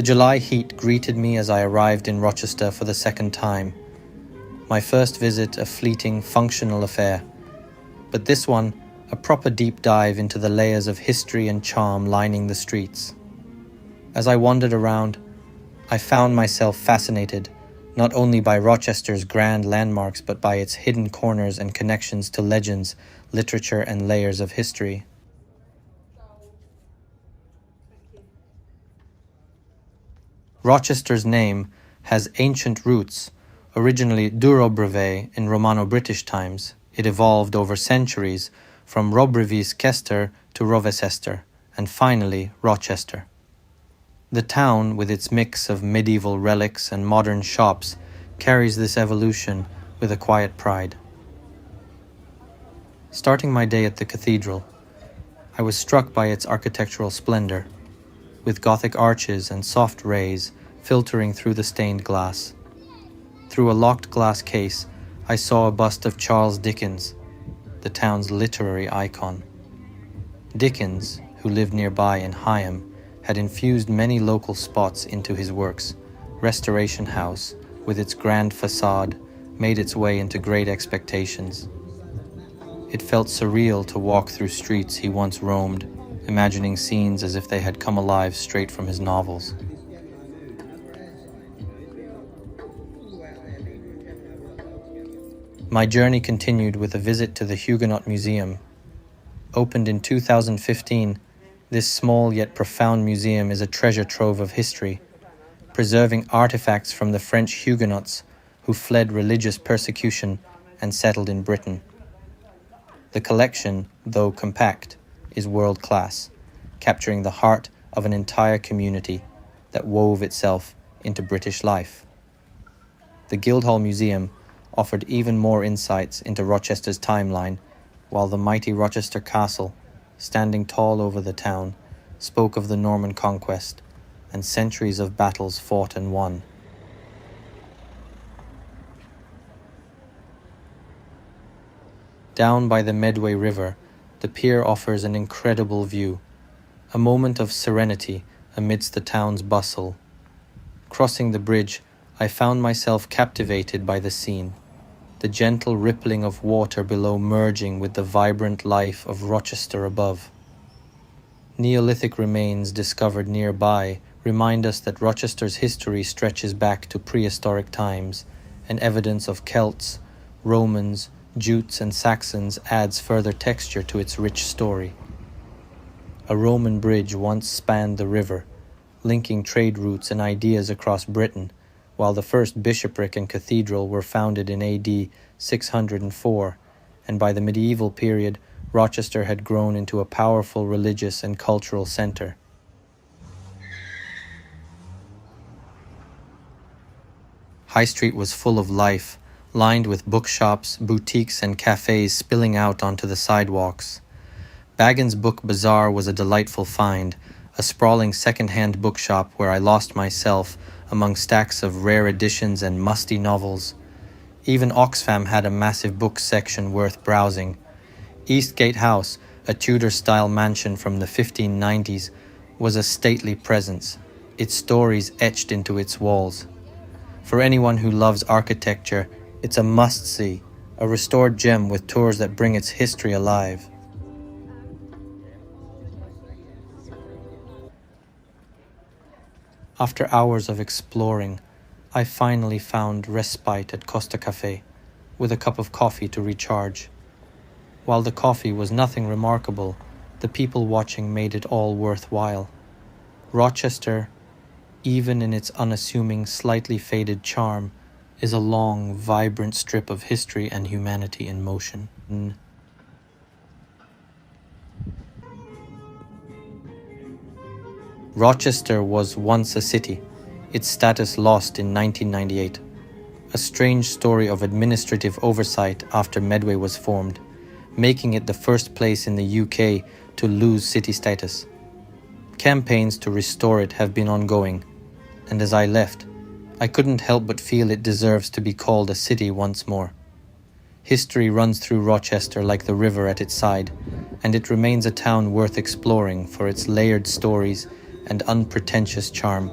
The July heat greeted me as I arrived in Rochester for the second time. My first visit a fleeting, functional affair, but this one a proper deep dive into the layers of history and charm lining the streets. As I wandered around, I found myself fascinated not only by Rochester's grand landmarks but by its hidden corners and connections to legends, literature, and layers of history. Rochester's name has ancient roots. Originally Durobreve in Romano-British times, it evolved over centuries from Robrevis Kester to Rovesester, and finally Rochester. The town, with its mix of medieval relics and modern shops, carries this evolution with a quiet pride. Starting my day at the Cathedral, I was struck by its architectural splendor, with Gothic arches and soft rays filtering through the stained glass. Through a locked glass case, I saw a bust of Charles Dickens, the town's literary icon. Dickens, who lived nearby in Higham, had infused many local spots into his works. Restoration House, with its grand facade, made its way into Great Expectations. It felt surreal to walk through streets he once roamed, imagining scenes as if they had come alive straight from his novels. My journey continued with a visit to the Huguenot Museum. Opened in 2015, this small yet profound museum is a treasure trove of history, preserving artifacts from the French Huguenots who fled religious persecution and settled in Britain. The collection, though compact, is world-class, capturing the heart of an entire community that wove itself into British life. The Guildhall Museum offered even more insights into Rochester's timeline, while the mighty Rochester Castle, standing tall over the town, spoke of the Norman conquest and centuries of battles fought and won. Down by the Medway River, the pier offers an incredible view, a moment of serenity amidst the town's bustle. Crossing the bridge, I found myself captivated by the scene, the gentle rippling of water below merging with the vibrant life of Rochester above. Neolithic remains discovered nearby remind us that Rochester's history stretches back to prehistoric times, and evidence of Celts, Romans, Jutes, and Saxons adds further texture to its rich story. A Roman bridge once spanned the river, linking trade routes and ideas across Britain, while the first bishopric and cathedral were founded in AD 604, and by the medieval period, Rochester had grown into a powerful religious and cultural center. High Street was full of life, lined with bookshops, boutiques, and cafes spilling out onto the sidewalks. Baggins' book Bazaar was a delightful find, a sprawling second-hand bookshop where I lost myself among stacks of rare editions and musty novels. Even Oxfam had a massive book section worth browsing. Eastgate House, a Tudor-style mansion from the 1590s, was a stately presence, its stories etched into its walls. For anyone who loves architecture, it's a must-see, a restored gem with tours that bring its history alive. After hours of exploring, I finally found respite at Costa Café, with a cup of coffee to recharge. While the coffee was nothing remarkable, the people watching made it all worthwhile. Rochester, even in its unassuming, slightly faded charm, is a long, vibrant strip of history and humanity in motion. Rochester was once a city, its status lost in 1998. A strange story of administrative oversight after Medway was formed, making it the first place in the UK to lose city status. Campaigns to restore it have been ongoing, and as I left, I couldn't help but feel it deserves to be called a city once more. History runs through Rochester like the river at its side, and it remains a town worth exploring for its layered stories and unpretentious charm.